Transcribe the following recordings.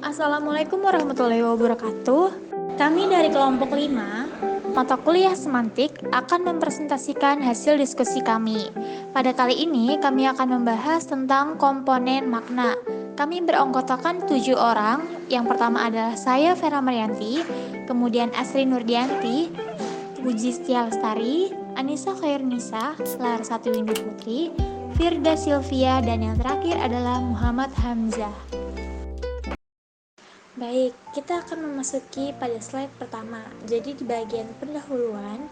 Assalamualaikum warahmatullahi wabarakatuh. Kami dari kelompok 5, mata kuliah semantik akan mempresentasikan hasil diskusi kami. Pada kali ini kami akan membahas tentang komponen makna. Kami beranggotakan 7 orang. Yang pertama adalah saya Vera Marianti, kemudian Asri Nurdianti, Puji Setia Lestari, Anissa Khairnisa, Larsati Windu Putri, Firda Silvia, dan yang terakhir adalah Muhammad Hamzah. Baik, kita akan memasuki pada slide pertama. Jadi di bagian pendahuluan,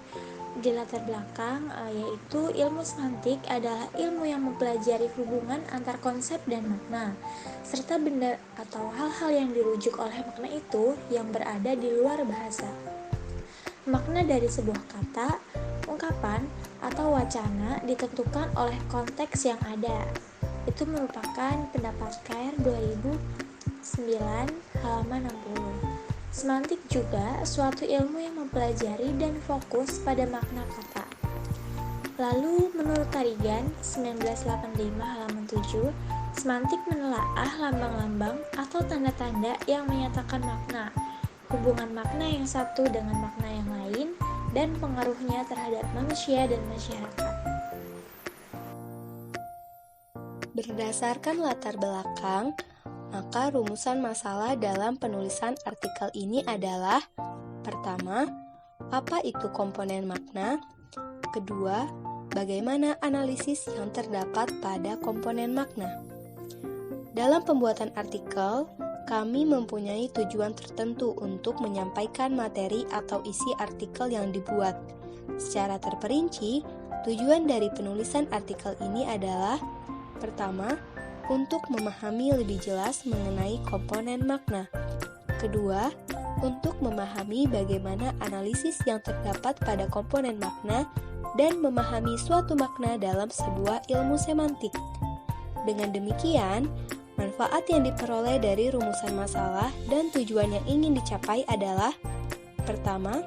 di latar belakang, yaitu ilmu semantik adalah ilmu yang mempelajari hubungan antar konsep dan makna, serta benda atau hal-hal yang dirujuk oleh makna itu yang berada di luar bahasa. Makna dari sebuah kata, ungkapan, atau wacana ditentukan oleh konteks yang ada. Itu merupakan pendapat KR 2009 halaman 60. Semantik juga suatu ilmu yang mempelajari dan fokus pada makna kata. Lalu menurut Tarigan 1985 halaman 7, semantik menelaah lambang-lambang atau tanda-tanda yang menyatakan makna, hubungan makna yang satu dengan makna yang lain, dan pengaruhnya terhadap manusia dan masyarakat. Berdasarkan latar belakang, maka rumusan masalah dalam penulisan artikel ini adalah: pertama, apa itu komponen makna? Kedua, bagaimana analisis yang terdapat pada komponen makna? Dalam pembuatan artikel, kami mempunyai tujuan tertentu untuk menyampaikan materi atau isi artikel yang dibuat. Secara terperinci, tujuan dari penulisan artikel ini adalah: pertama, untuk memahami lebih jelas mengenai komponen makna. Kedua, untuk memahami bagaimana analisis yang terdapat pada komponen makna dan memahami suatu makna dalam sebuah ilmu semantik. Dengan demikian, manfaat yang diperoleh dari rumusan masalah dan tujuan yang ingin dicapai adalah: pertama,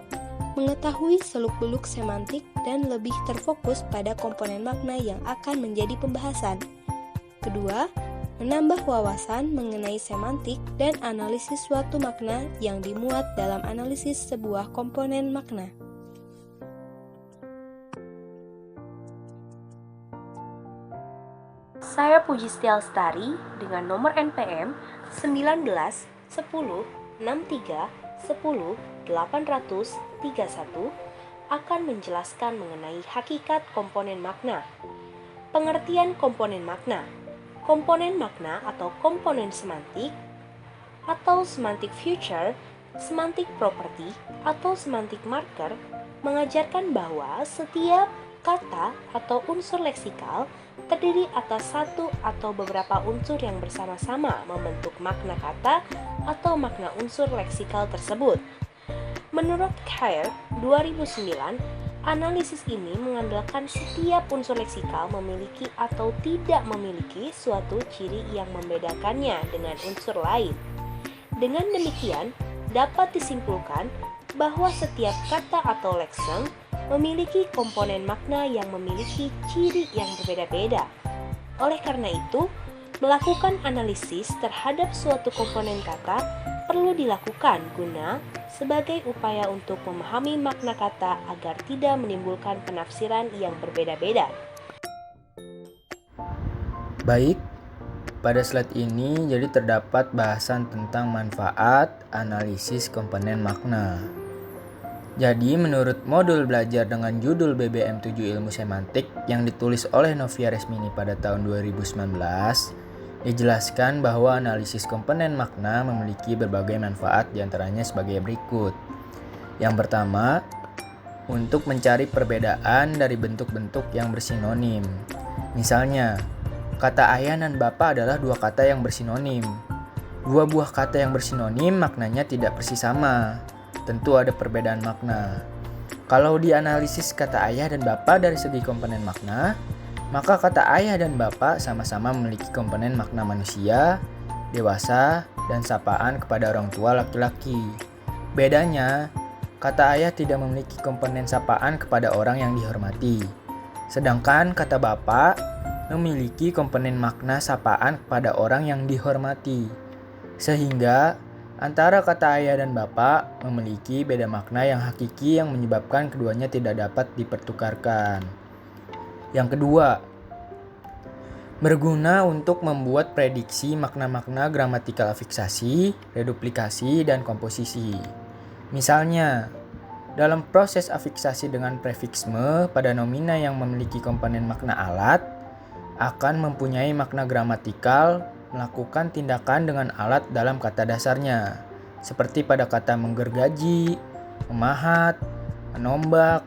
mengetahui seluk-beluk semantik dan lebih terfokus pada komponen makna yang akan menjadi pembahasan. Kedua, menambah wawasan mengenai semantik dan analisis suatu makna yang dimuat dalam analisis sebuah komponen makna. Saya Puji Setia Lestari dengan nomor NPM 19 10 63 10 831 akan menjelaskan mengenai hakikat komponen makna. Pengertian komponen makna. Komponen makna atau komponen semantik atau semantic feature, semantic property atau semantic marker mengajarkan bahwa setiap kata atau unsur leksikal terdiri atas satu atau beberapa unsur yang bersama-sama membentuk makna kata atau makna unsur leksikal tersebut. Menurut Cair 2009, analisis ini mengandalkan setiap unsur leksikal memiliki atau tidak memiliki suatu ciri yang membedakannya dengan unsur lain. Dengan demikian, dapat disimpulkan bahwa setiap kata atau leksem memiliki komponen makna yang memiliki ciri yang berbeda-beda. Oleh karena itu, melakukan analisis terhadap suatu komponen kata perlu dilakukan guna sebagai upaya untuk memahami makna kata agar tidak menimbulkan penafsiran yang berbeda-beda. Baik, pada slide ini jadi terdapat bahasan tentang manfaat analisis komponen makna. Jadi menurut modul belajar dengan judul BBM 7 Ilmu Semantik yang ditulis oleh Novia Resmini pada tahun 2019, dijelaskan bahwa analisis komponen makna memiliki berbagai manfaat diantaranya sebagai berikut. Yang pertama, untuk mencari perbedaan dari bentuk-bentuk yang bersinonim. Misalnya, kata ayah dan bapak adalah dua kata yang bersinonim. Dua buah kata yang bersinonim maknanya tidak persis sama. Tentu ada perbedaan makna. Kalau dianalisis kata ayah dan bapak dari segi komponen makna, maka kata ayah dan bapak sama-sama memiliki komponen makna manusia, dewasa, dan sapaan kepada orang tua laki-laki. Bedanya, kata ayah tidak memiliki komponen sapaan kepada orang yang dihormati. Sedangkan kata bapak memiliki komponen makna sapaan kepada orang yang dihormati. Sehingga antara kata ayah dan bapak memiliki beda makna yang hakiki yang menyebabkan keduanya tidak dapat dipertukarkan. Yang kedua, berguna untuk membuat prediksi makna-makna gramatikal afiksasi, reduplikasi, dan komposisi. Misalnya, dalam proses afiksasi dengan prefiksme pada nomina yang memiliki komponen makna alat, akan mempunyai makna gramatikal melakukan tindakan dengan alat dalam kata dasarnya, seperti pada kata menggergaji, memahat, menombak,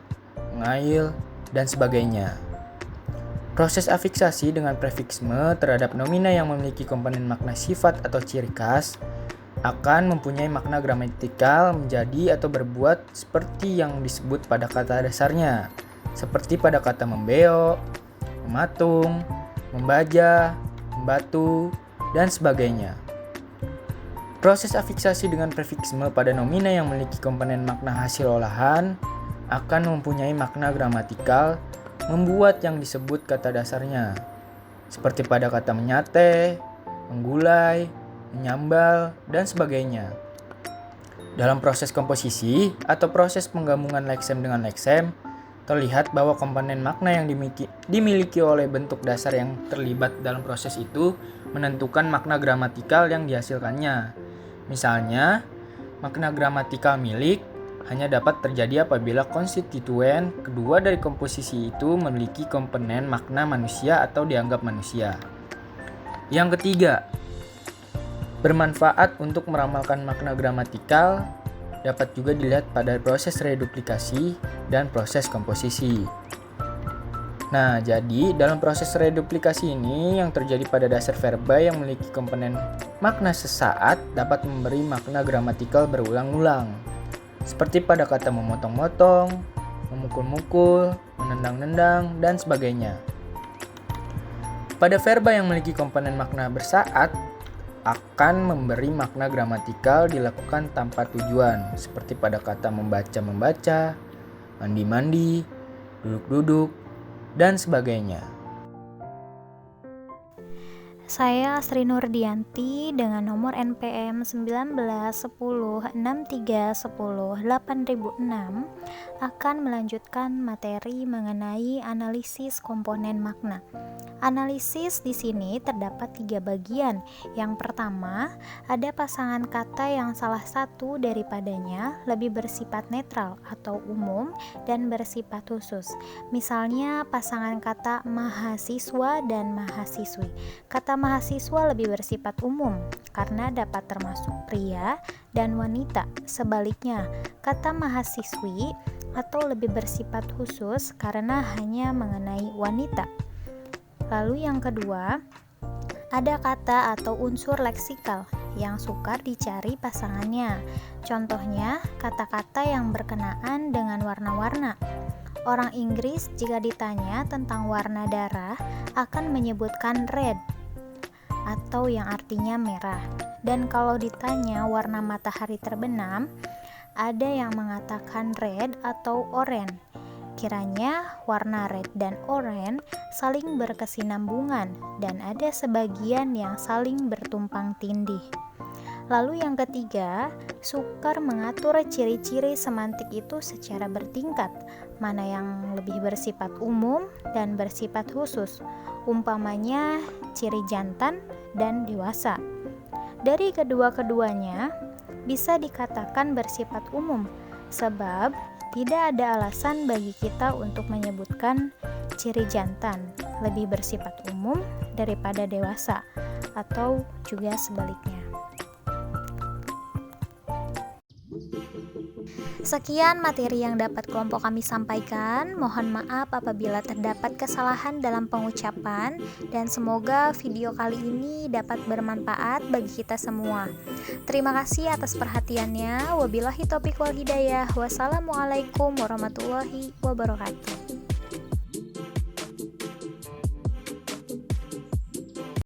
mengail, dan sebagainya. Proses afiksasi dengan prefiksme terhadap nomina yang memiliki komponen makna sifat atau ciri khas akan mempunyai makna gramatikal menjadi atau berbuat seperti yang disebut pada kata dasarnya, seperti pada kata membeo, mematung, membaja, membatu, dan sebagainya. Proses afiksasi dengan prefiksme pada nomina yang memiliki komponen makna hasil olahan akan mempunyai makna gramatikal membuat yang disebut kata dasarnya, seperti pada kata menyate, menggulai, menyambal, dan sebagainya. Dalam proses komposisi atau proses penggabungan leksem dengan leksem, terlihat bahwa komponen makna yang dimiliki oleh bentuk dasar yang terlibat dalam proses itu menentukan makna gramatikal yang dihasilkannya. Misalnya, makna gramatikal milik hanya dapat terjadi apabila konstituen kedua dari komposisi itu memiliki komponen makna manusia atau dianggap manusia. Yang ketiga, bermanfaat untuk meramalkan makna gramatikal dapat juga dilihat pada proses reduplikasi dan proses komposisi. Nah, jadi dalam proses reduplikasi ini yang terjadi pada dasar verba yang memiliki komponen makna sesaat dapat memberi makna gramatikal berulang-ulang, seperti pada kata memotong-motong, memukul-mukul, menendang-nendang, dan sebagainya. Pada verba yang memiliki komponen makna bersaat akan memberi makna gramatikal dilakukan tanpa tujuan, seperti pada kata membaca-membaca, mandi-mandi, duduk-duduk, dan sebagainya. Saya Sri Nurdianti dengan nomor NPM 191063108006 akan melanjutkan materi mengenai analisis komponen makna. Analisis di sini terdapat 3 bagian. Yang pertama, ada pasangan kata yang salah satu daripadanya lebih bersifat netral atau umum dan bersifat khusus. Misalnya pasangan kata mahasiswa dan mahasiswi. Kata mahasiswa lebih bersifat umum karena dapat termasuk pria dan wanita. Sebaliknya, kata mahasiswi atau lebih bersifat khusus karena hanya mengenai wanita. Lalu yang kedua, ada kata atau unsur leksikal yang sukar dicari pasangannya. Contohnya, kata-kata yang berkenaan dengan warna-warna. Orang Inggris jika ditanya tentang warna darah akan menyebutkan red atau yang artinya merah. Dan kalau ditanya warna matahari terbenam, ada yang mengatakan red atau oranye. Kiranya warna red dan oranye saling berkesinambungan dan ada sebagian yang saling bertumpang tindih. Lalu yang ketiga, sukar mengatur ciri-ciri semantik itu secara bertingkat, mana yang lebih bersifat umum dan bersifat khusus, umpamanya ciri jantan dan dewasa. Dari kedua-keduanya bisa dikatakan bersifat umum, sebab tidak ada alasan bagi kita untuk menyebutkan ciri jantan lebih bersifat umum daripada dewasa, atau juga sebaliknya. Sekian materi yang dapat kelompok kami sampaikan. Mohon maaf apabila terdapat kesalahan dalam pengucapan, dan semoga video kali ini dapat bermanfaat bagi kita semua. Terima kasih atas perhatiannya. Wabillahi taufiq wal hidayah. Wassalamualaikum warahmatullahi wabarakatuh.